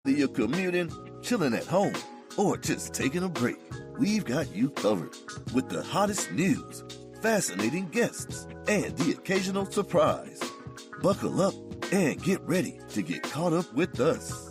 Whether you're commuting, chilling at home, or just taking a break, we've got you covered with the hottest news, fascinating guests, and the occasional surprise. Buckle up and get ready to get caught up with us.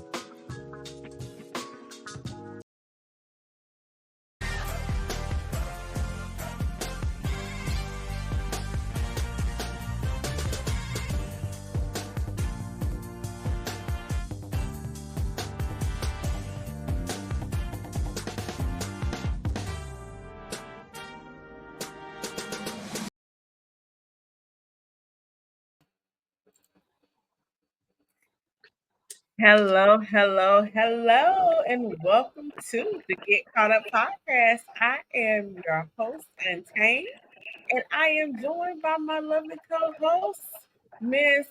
Hello, and welcome to the Get Caught Up podcast. I am your host, Untamed, and I am joined by my lovely co-host, Miss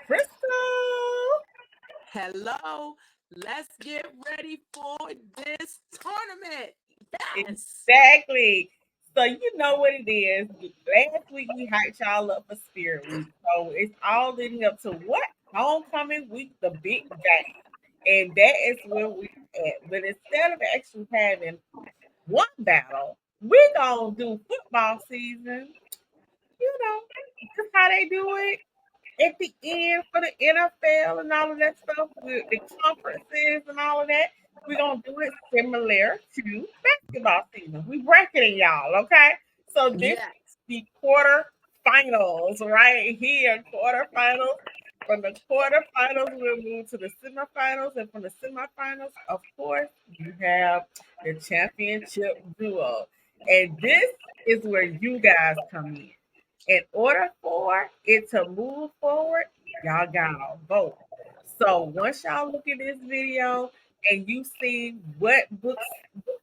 Crystal. Hello, let's get ready for this tournament. Yes. Exactly. So you know what it is. Last week we hyped y'all up for Spirit Week. So it's all leading up to what? Homecoming week, the big day. And that is where we're at. But instead of actually having one battle, we're gonna do football season. You know, just how they do it at the end for the NFL and all of that stuff, with the conferences and all of that. We're gonna do it similar to basketball season. We bracketing y'all, okay? So this is the quarter finals right here, quarterfinals. From the quarterfinals, we'll move to the semifinals, and from the semifinals, of course, you have the championship duo. And this is where you guys come in. In order for it to move forward, y'all gotta vote. So once y'all look at this video and you see what books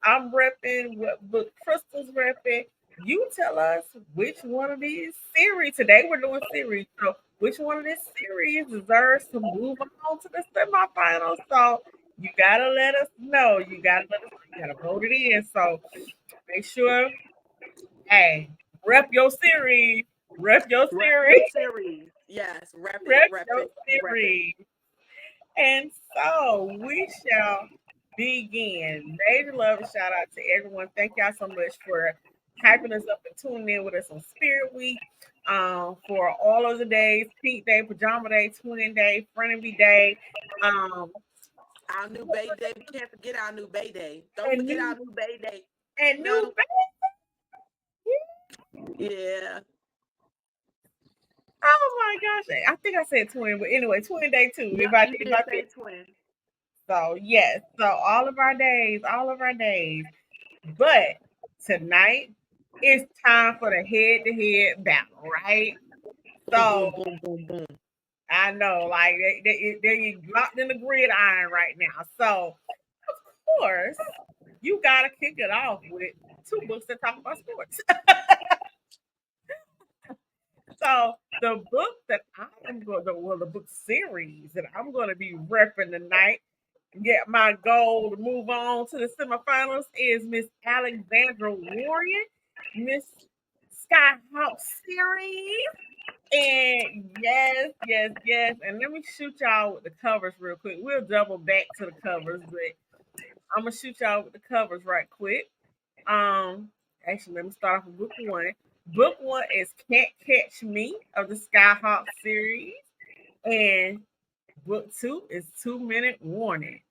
I'm repping, what book Crystal's repping, you tell us which one of these series, today we're doing series, so which one of this series deserves to move on to the semifinals. So you gotta let us know. You gotta vote it in. So make sure, hey, rep your series. Rep your series. Yes, rep your it. series. And so we shall begin. Major love and shout out to everyone. Thank y'all so much for hyping us up and tuning in with us on Spirit Week. For all of the days, Pink Day, Pajama Day, Twin Day, Frenemy Day. Our new Bay Day. We can't forget our new Bay Day. Don't forget our new Bay Day. And new Bay. Yeah. Oh my gosh. I think I said twin, but anyway, Twin Day too. Yep, if you did say twin. So yes, so all of our days. But tonight it's time for the head-to-head battle, right? So boom, boom, boom. I know, like they locked in the gridiron right now. So of course, you gotta kick it off with two books that talk about sports. So the book that I am going to, well, the book series that I'm going to be repping tonight, get my goal to move on to the semifinals, is Miss Alexandra Warren, Miss Skyhawks series. And yes. And let me shoot y'all with the covers real quick. We'll double back to the covers, but I'm gonna shoot y'all with the covers right quick. Actually, let me start off with book one. Book one is Can't Catch Me of the Skyhawk series. And book two is 2-Minute Warning.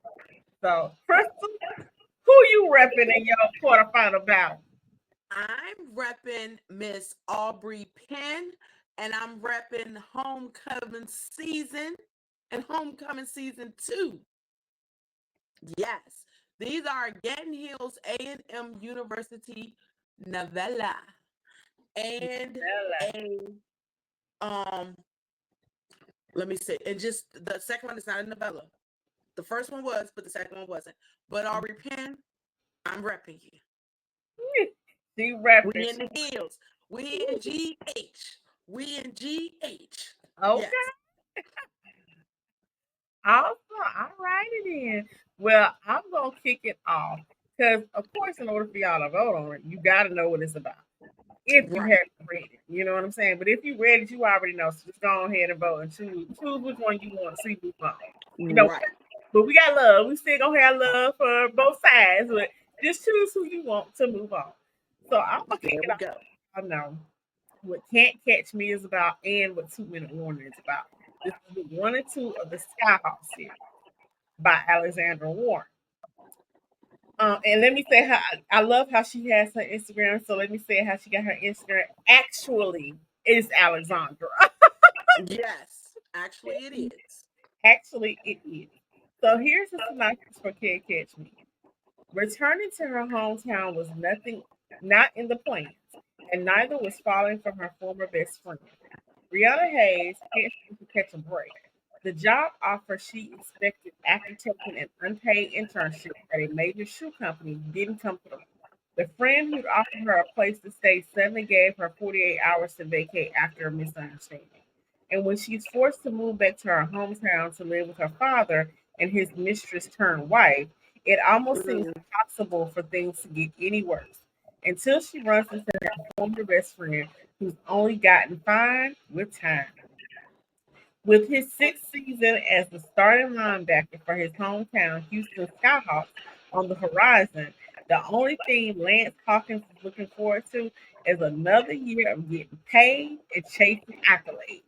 So, Crystal, who you repping in your quarterfinal battle? I'm repping Miss Aubree Pynn, and I'm repping Homecoming season and Homecoming season 2. Yes, these are Getting Hills A&M University novella and let me see, and just the second one is not a novella. The first one was, but the second one wasn't. But Aubree Pynn, I'm repping you. She repping. We in the hills. We in GH. We in GH. Okay. Yes. Awesome. All righty then. Well, I'm gonna kick it off because, of course, in order for y'all to vote on it, you got to know what it's about. If you haven't read it, you know what I'm saying. But if you read it, you already know. So just go ahead and vote and choose which one you want to see move on. You know, But we got love. We still gonna have love for both sides, but just choose who you want to move on. So I'm gonna kick There it we off. go. I know what Can't Catch Me is about and what 2 Minute Warning is about. This is the 1 and 2 of the Skyhawks series by Alexandra Warren. And let me say how I love how she has her Instagram. So let me say how she got her Instagram. Actually, is Alexandra. Yes, actually, it is. Actually, it is. So here's the synopsis for Can't Catch Me. Returning to her hometown was not in the plans, and neither was falling from her former best friend. Brianna Hayes can't seem to catch a break. The job offer she expected after taking an unpaid internship at a major shoe company didn't come through. The friend who'd offered her a place to stay suddenly gave her 48 hours to vacate after a misunderstanding. And when she's forced to move back to her hometown to live with her father and his mistress turned wife, it almost seems Mm, impossible for things to get any worse until she runs into her former best friend who's only gotten fine with time. With his sixth season as the starting linebacker for his hometown Houston Skyhawks on the horizon, the only thing Lance Hawkins is looking forward to is another year of getting paid and chasing accolades.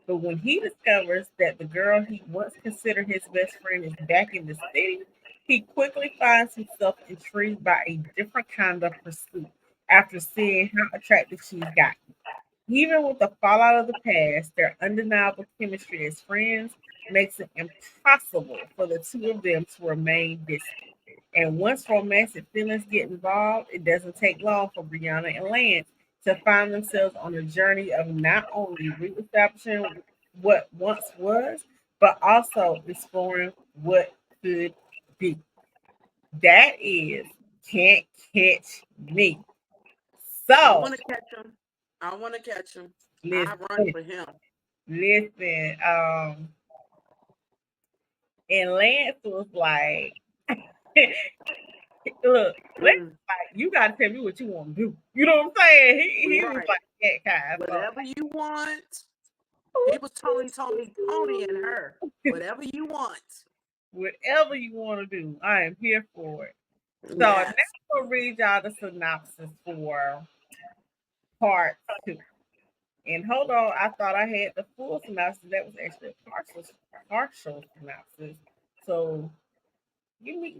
But when he discovers that the girl he once considered his best friend is back in the city, he quickly finds himself intrigued by a different kind of pursuit after seeing how attractive she's gotten. Even with the fallout of the past, their undeniable chemistry as friends makes it impossible for the two of them to remain distant. And once romantic feelings get involved, it doesn't take long for Brianna and Lance to find themselves on a journey of not only reestablishing what once was, but also exploring what could be. That is Can't Catch Me. I So, want to catch him. I want to catch him. I run listen, for him. listen, and Lance was like, look, Lance Mm, was like, you gotta tell me what you want to do. You know what I'm saying? He was right. like that kind. So Whatever you want. He was Tony, and her. Whatever you want. whatever you want to do, I am here for it. So now I'm Yes. gonna read y'all the synopsis for part 2. And hold on, I thought I had the full synopsis. That was actually a partial synopsis. So give me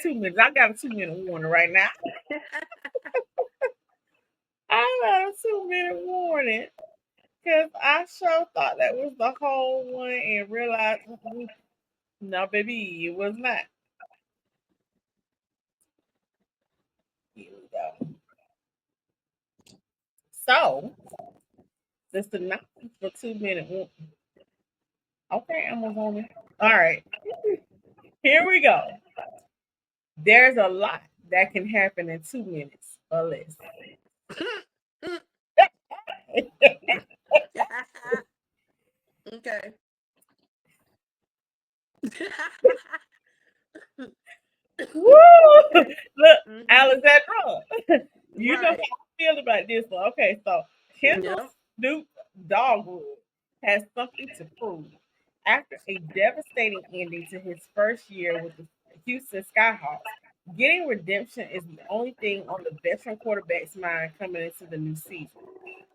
2 minutes. I got a 2 minute warning right now. I got a 2 minute warning because I sure thought that was the whole one and realized, no, baby, it was not. Here we go. So the synopsis for 2 minute warning. Okay, Amazon. All right, here we go. There's a lot that can happen in 2 minutes or less. Okay. Woo! Look, Mhm. Alexandra, you know how Right. I feel about this one. Okay, so Kendall Yep. Snoop Dogwood has something to prove. After a devastating ending to his first year with the Houston Skyhawks, getting redemption is the only thing on the veteran quarterback's mind coming into the new season.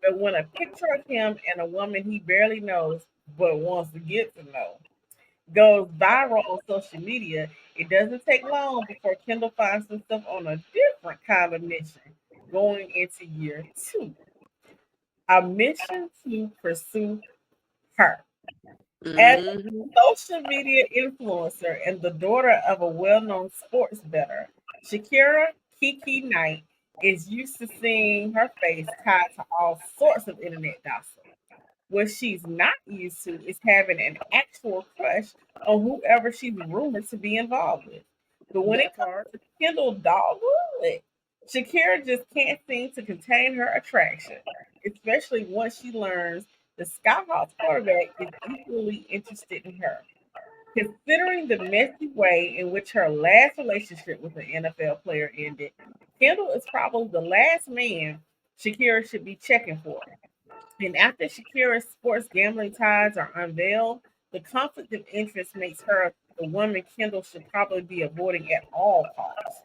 But when a picture of him and a woman he barely knows but wants to get to know goes viral on social media, it doesn't take long before Kendall finds himself on a different kind of mission going into year 2. A mission to pursue her. As Mhm. a social media influencer and the daughter of a well known sports bettor, Shakira Kiki Knight is used to seeing her face tied to all sorts of internet gossip. What she's not used to is having an actual crush on whoever she's rumored to be involved with. But when it That comes part. to Kendall Dogwood, Shakira just can't seem to contain her attraction, especially once she learns the Skyhawks quarterback is equally interested in her. Considering the messy way in which her last relationship with an NFL player ended, Kendall is probably the last man Shakira should be checking for. And after Shakira's sports gambling ties are unveiled, the conflict of interest makes her the woman Kendall should probably be avoiding at all costs.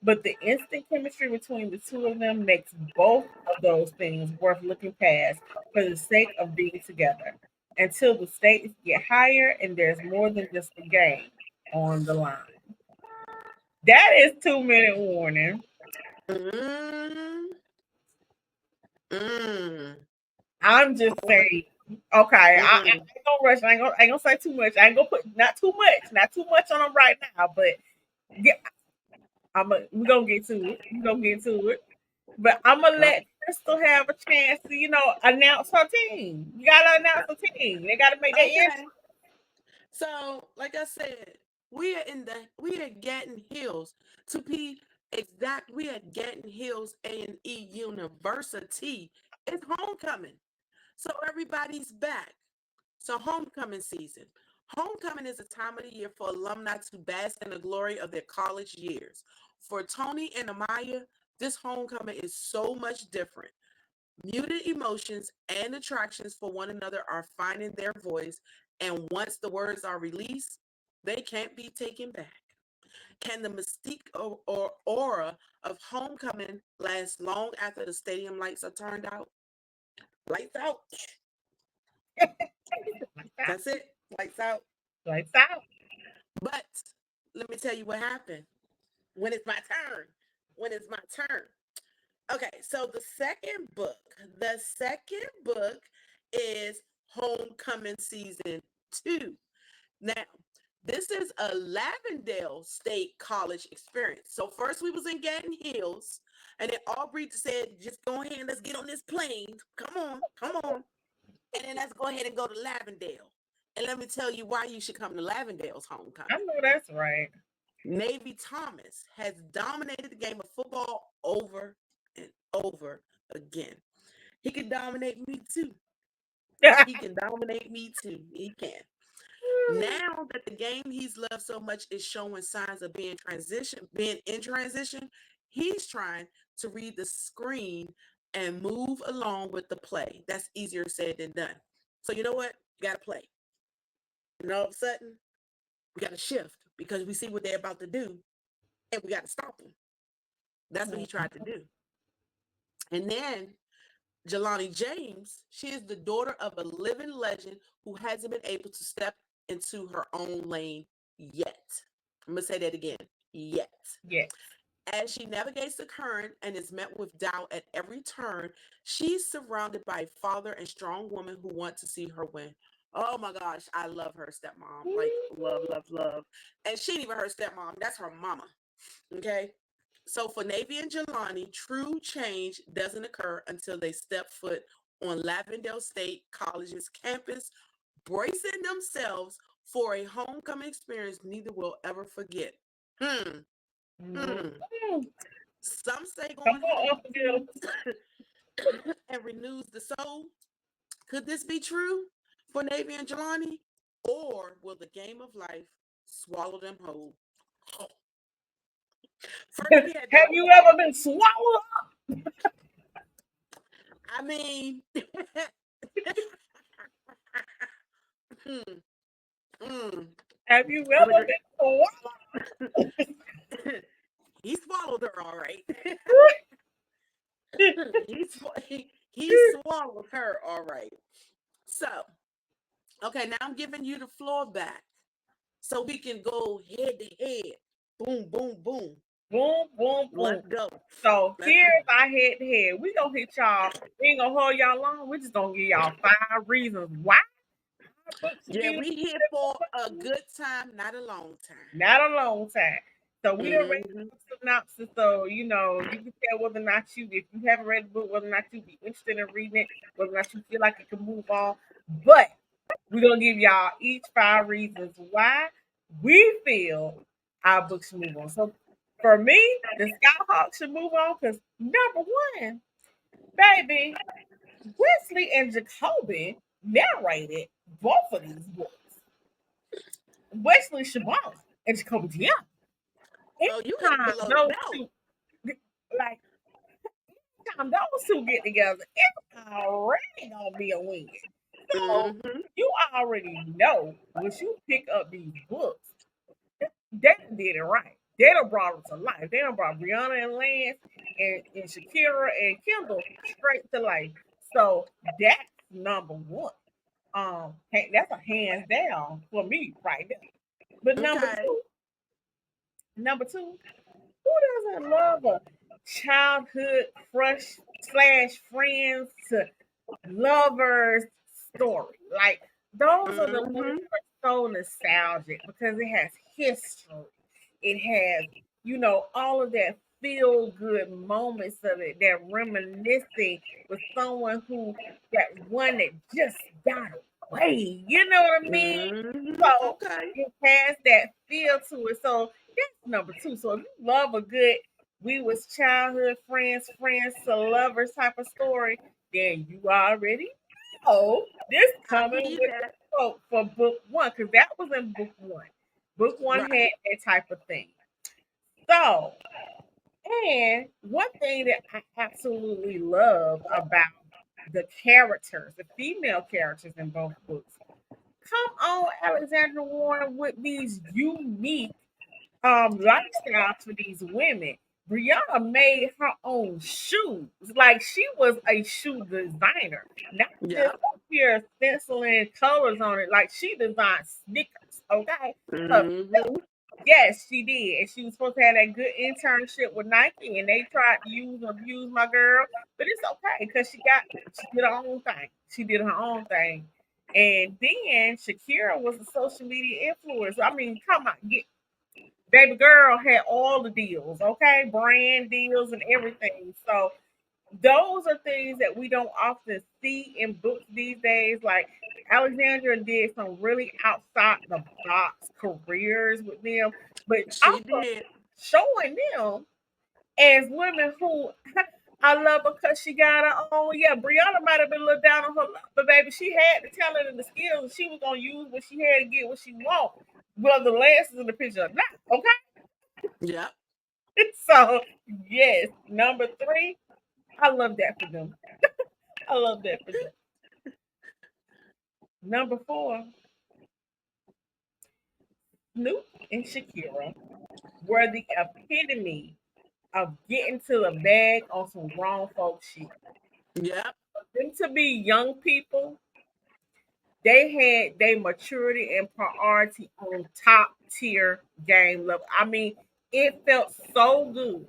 But the instant chemistry between the two of them makes both of those things worth looking past for the sake of being together until the stakes get higher and there's more than just a game on the line. That is 2 minute warning. Mm, mm, I'm just saying. Okay, I mm. ain't gonna rush. I ain't gonna say too much. I ain't gonna put not too much on them right now. But yeah, we gonna get to it. We gonna get to it. But I'm gonna Well, let Crystal have a chance to, announce her team. You gotta announce the team. They gotta make that okay. So, like I said, we are Gatton Hills to be exact. We are Gatton Hills A&E University. It's homecoming, so everybody's back. So homecoming season. Homecoming is a time of the year for alumni to bask in the glory of their college years. For Tony and Amaya, this homecoming is so much different. Muted emotions and attractions for one another are finding their voice, and once the words are released, they can't be taken back. Can the mystique or aura of homecoming last long after the stadium lights are turned out? Lights out. That's it. Lights out. Lights out. But let me tell you what happened when it's my turn. When it's my turn. Okay, so the second book is Homecoming Season 2. Now, this is a Lavendale State College experience. So first we was in Gatton Hills, and then Aubree said, just go ahead and let's get on this plane. Come on, come on. And then let's go ahead and go to Lavendale. And let me tell you why you should come to Lavendale's homecoming. I know that's right. Navy Thomas has dominated the game of football over and over again. He can dominate me too. He can dominate me too. He can. Now that the game he's loved so much is showing signs of being in transition, he's trying to read the screen and move along with the play. That's easier said than done. So you know what? You got to play. And all of a sudden, we got to shift because we see what they're about to do, and we got to stop them. That's what he tried to do. And then Jelani James, she is the daughter of a living legend who hasn't been able to step into her own lane yet. I'm going to say that again. Yet. Yeah. As she navigates the current and is met with doubt at every turn, she's surrounded by a father and strong woman who want to see her win. Oh my gosh, I love her stepmom. Like, love, love, love. And she ain't even her stepmom. That's her mama. Okay? So for Navy and Jelani, true change doesn't occur until they step foot on Lavendale State College's campus, bracing themselves for a homecoming experience neither will ever forget. Some say going home and renews the soul. Could this be true for Navy and Jelani? Or will the game of life swallow them whole? First, we had Have you ever been swallowed up? I mean, Have you ever been swallowed? He swallowed her all right. he swallowed her all right. So, okay, now I'm giving you the floor back so we can go head to head. Boom, boom, boom. Boom, boom, boom. Let's go. So here's our head to head. We gonna hit y'all. We ain't gonna hold y'all long. We just gonna give y'all 5 reasons why. Yeah, we here for a good time, not a long time. Not a long time. So we done read the synopsis, so you can tell whether or not if you haven't read the book, whether or not you be interested in reading it, whether or not you feel like you can move on. But we're gonna give y'all each 5 reasons why we feel our book should move on. So for me, the Skyhawks should move on because number one, baby, Wesley and Jacoby narrated both of these books. Wesley Shabbat and Jacoby Dion. Anytime those two, like, anytime those two get together, it's already gonna be a win. So you already know once you pick up these books, they did it right. They done brought them to life. They done brought Brianna and Lance and Shakira and Kendall straight to life. So that's number one. That's a hands down for me right there. But Okay. number two, who doesn't love a childhood crush slash friends to lovers story? Like those are the ones Mm-hmm. that are so nostalgic because it has history. It has, all of that feel good moments of it, that reminiscing with someone who that one that just got away. You know what I mean? Mm-hmm. So Okay. it has that feel to it. So that's number two. So if you love a good we was childhood friends to lovers type of story, then you already know this I coming believe with the that. quote for book one, because that was in book one. Book one had Right. that type of thing. So, and one thing that I absolutely love about the characters, the female characters in both books, come on, Alexandra Warren, with these unique lifestyles for these women. Brianna made her own shoes. Like she was a shoe designer. Not just Yep. up here stenciling colors on it. Like she designed sneakers. Okay. So Mm-hmm. yes, she did. And she was supposed to have that good internship with Nike and they tried to use and abuse my girl. But it's okay because she did her own thing. She did her own thing. And then Shakira was a social media influencer. I mean, come on, baby girl had all the deals, okay, brand deals and everything. So those are things that we don't often see in books these days. Like Alexandra did some really outside the box careers with them, but She also did. showing them as women who I love her because she got her own. Yeah, Brianna might have been a little down on her luck, but baby, she had the talent and the skills, and she was gonna use what she had to get what she want. Whether Lance is in the picture or not, okay. Yep. So yes, number three, I love that for them. I love that for them. Number four, Snoop and Shakira were the epitome of getting to the bag on some grown folk shit. Yep. Them to be young people, they had their maturity and priority on top tier game level. I mean, it felt so good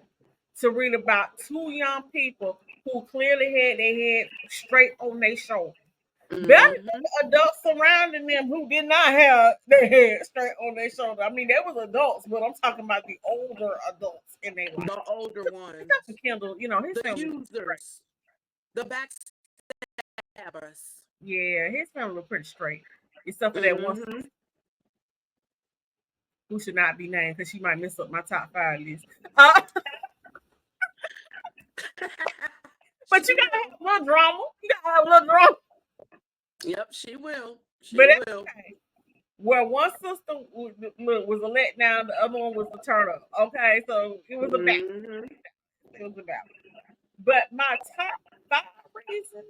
to read about two young people who clearly had their head straight on their shoulders. Better Mm-hmm. than the adults surrounding them who did not have their head straight on their shoulder. I mean, they was adults, but I'm talking about the older adults in their life. The older Except for ones, Kendall, his the family was straight. users, the backstabbers. Yeah, his family was pretty straight. Except for that one sister Mm-hmm. who should not be named because she might mess up my top five list. Uh, but She you gotta will. have a little drama. You gotta have a little drama. Yep, she will. But She that's will. okay. Where one sister was a letdown, the other one was the turn up. Okay, so it was a battle. Mm-hmm. It was a battle. But my top five reason,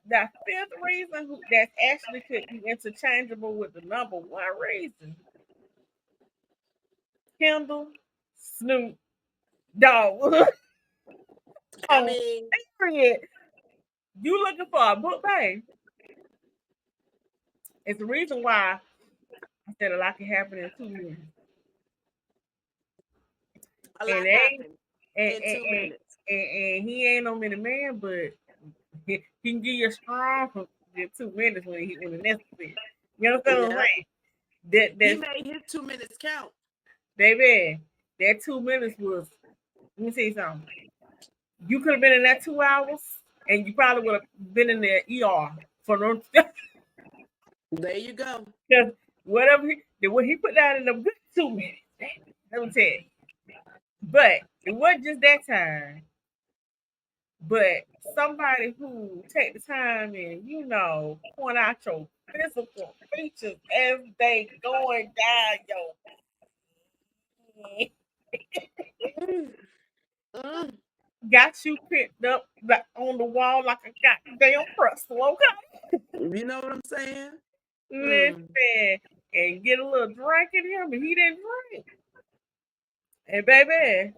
that fifth reason that actually could be interchangeable with the number one reason, Kendall, Snoop, Dog. I On mean, period. You looking for a book bag. It's the reason why I said a lot can happen in 2 minutes. a And lot they happened and, in and, 2 minutes. and he ain't no many man, but he can give you a strong for 2 minutes when it's necessary. You understand what I'm Yep. saying? That He made his 2 minutes count. baby, that 2 minutes was. Let me see something. You could have been in that 2 hours, and you probably would have been in the ER for no. There you go. Because whatever what he put down in the good 2 minutes. Let me tell you. But it wasn't just that time. But somebody who take the time and point out your physical features as they going down your head, Mm, mm. got you picked up like on the wall like a goddamn pretzel, okay? You know what I'm saying? Mm. Listen, and get a little drink in him, and he didn't drink. And baby,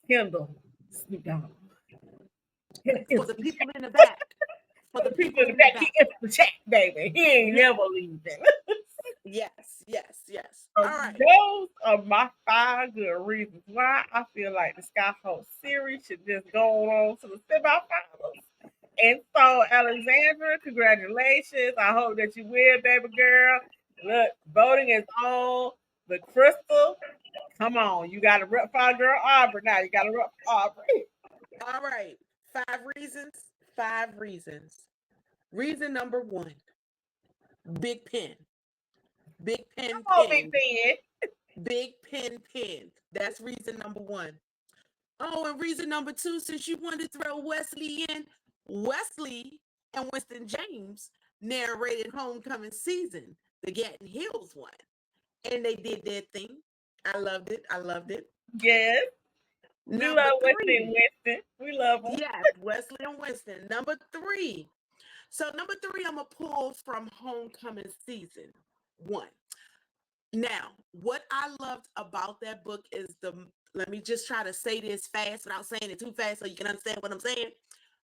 Kendall, Snoop Dogg. For the people in the back. For the People people in the in the back, he back. is the chat, baby. He ain't Yeah. never leaving. Yes, yes, yes. So All right. those are my 5 good reasons why I feel like the Skyhawks series should just go on to the semifinals. And so, Alexandra, congratulations. I hope that you win, baby girl. Look, voting is on. The Crystal, come on. You got to rep for our girl Aubree now. You got to rep for Aubree. All right. 5 reasons. 5 reasons. Reason number 1. Big pen. Big pen Come on, Big pen. Ben. Big pen pen. That's reason number 1. Oh, and reason number 2, since you wanted to throw Wesley in, Wesley and Winston James narrated Homecoming season, the Gatton Hills one. And they did their thing. I loved it. I loved it. Yes. We Number love Wesley 3. and Winston. We love them. Yes, Wesley and Winston. Number 3. So number 3, I'm going to pull from Homecoming season 1. Now, what I loved about that book is let me just try to say this fast without saying it too fast so you can understand what I'm saying.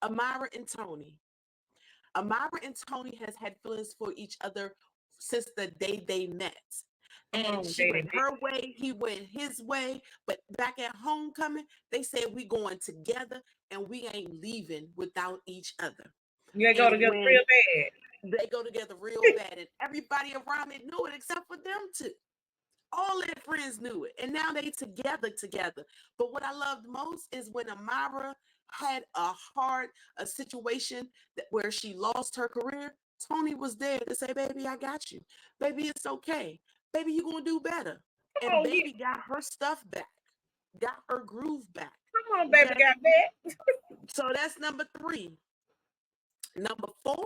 Amira and Tony. Amira and Tony has had feelings for each other since the day they met. And she went her way, he went his way. But back at Homecoming, they said we going together and we ain't leaving without each other. They go together real bad. They go together real bad. And everybody around it knew it except for them two. All their friends knew it. And now they together. But what I loved most is when Amira had a situation where she lost her career, Tony was there to say, baby, I got you. Baby, it's okay. Baby, you're going to do better. And baby got her stuff back, got her groove back. Come on, baby, got that. So that's number 3. Number 4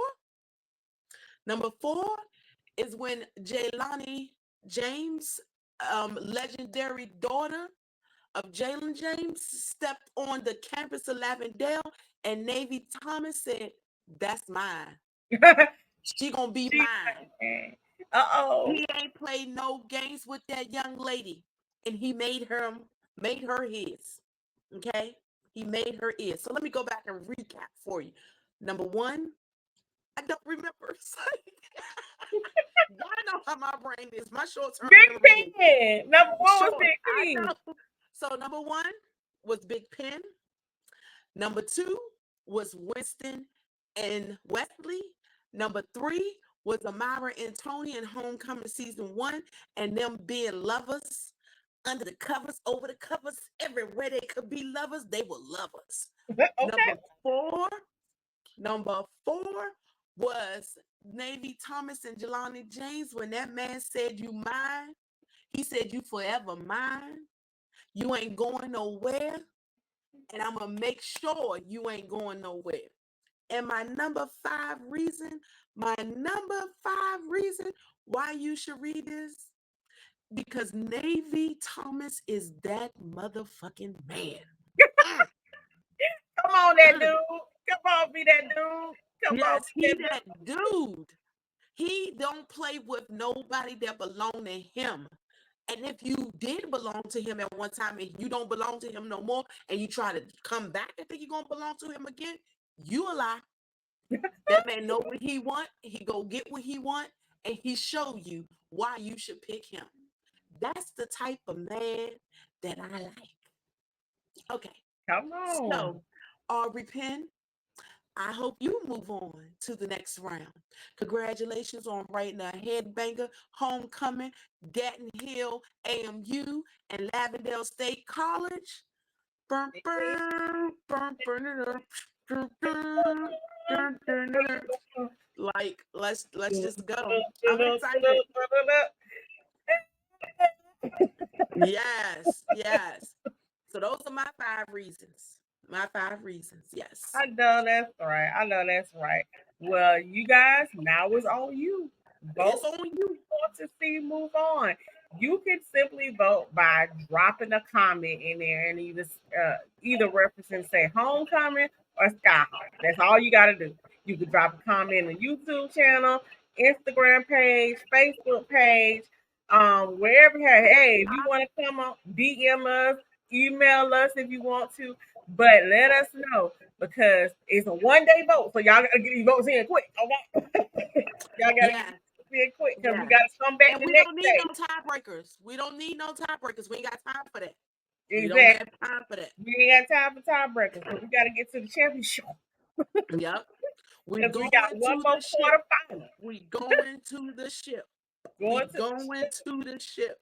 is when Jelani James, legendary daughter of Jalen James, stepped on the campus of Lavendale, and Navy Thomas said, that's mine. She gonna be mine. He ain't played no games with that young lady, and he made her his. Okay, he made her his. So let me go back and recap for you. Number 1, I don't remember. Y'all know how my brain is. My short-term memory. Big Pen. Number 1 was Big Pen. So number 1 was Big Pen. Number 2 was Winston and Wesley. Number 3 was Amira and Tony in Homecoming season 1, and them being lovers under the covers, over the covers, everywhere they could be lovers, they were lovers. Okay. Number 4 was Navy Thomas and Jelani James. When that man said, you mine, he said, you forever mine. You ain't going nowhere. And I'm going to make sure you ain't going nowhere. And my number 5 reason why you should read this, because Navy Thomas is that motherfucking man. Come on, that dude. Come on, be that dude. Come on, he that dude. He don't play with nobody that belong to him. And if you did belong to him at one time and you don't belong to him no more, and you try to come back and think you're going to belong to him again, you a lie. That man know what he want. He go get what he want, and he show you why you should pick him. That's the type of man that I like. Okay. Come on. So, Aubree Pynn, I hope you move on to the next round. Congratulations on writing a headbanger, Homecoming, Gatton Hill, AMU, and Lavendale State College. Like, let's just go. I'm excited. Yes. So those are my 5 reasons. Yes. I know that's right. Well, you guys, now it's on you. Vote it's on you. Want to see move on. You can simply vote by dropping a comment in there and either referencing, say, Homecoming or Skyhawks. That's all you got to do. You can drop a comment on the YouTube channel, Instagram page, Facebook page. Wherever. Hey, if you want to come on, DM us, email us if you want to, but let us know because it's a 1-day vote, so y'all gotta get these votes in quick. Okay, y'all gotta get these in quick because we gotta come back. And the we next don't need day. no tiebreakers. We don't need no tiebreakers. We ain't got time for that. Exactly. We don't have time for that. We ain't got time for tiebreakers, so we gotta get to the championship. Yep. We got one more quarterfinal. We going to the ship. Going to the ship.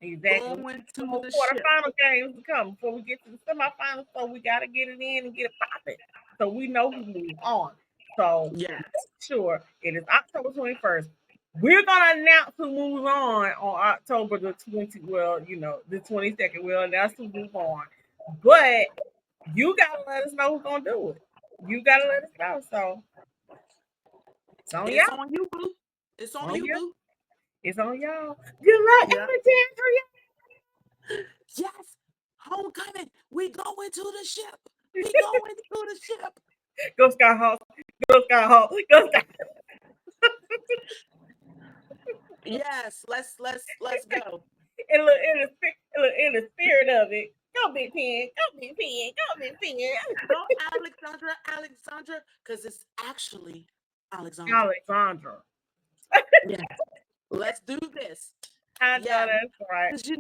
Exactly. Going to the quarterfinal games to come before we get to the semifinals, so we gotta get it in and get it popping, so we know who moves on. So sure, it is October 21st. We're gonna announce who moves on October the 20th. Well, the 22nd. We'll announce who moves on, but you gotta let us know who's gonna do it. You gotta let us know. So it's on y'all. On you, boo. It's on you, boo. It's on y'all. Good luck, Alexandria. Yes, homecoming. We going to the ship. We going to the ship. Go Skyhawks. Go Skyhawks. Go Skyhawks. Yes, let's go. In the spirit of it. Go Big Pynn. Go Big Pynn. Go Big Pynn. Go Alexandra, because it's actually Alexandra. Yeah. Let's do this. I know that's right. Because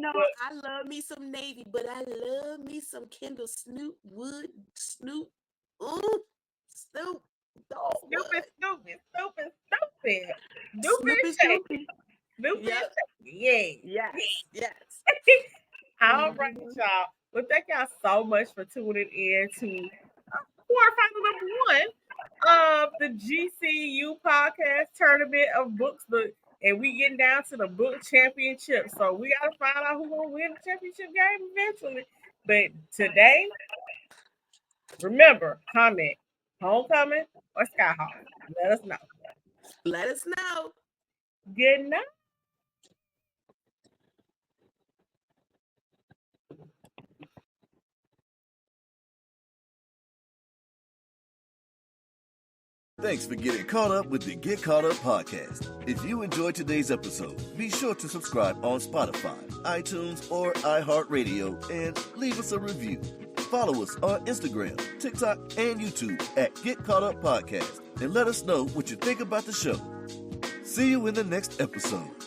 I love me some Navy, but I love me some Kendall Snoop. Ooh, Snoop. Oh, Snoopy. Yes. All right, y'all. Well, thank y'all so much for tuning in to quarterfinal number 1 of the GCU podcast tournament of books. And we getting down to the book championship. So we got to find out who's going to win the championship game eventually. But today, remember, comment, Homecoming or Skyhawks. Let us know. Good night. Thanks for getting caught up with the Get Caught Up podcast. If you enjoyed today's episode, be sure to subscribe on Spotify, iTunes, or iHeartRadio and leave us a review. Follow us on Instagram, TikTok, and YouTube at Get Caught Up Podcast and let us know what you think about the show. See you in the next episode.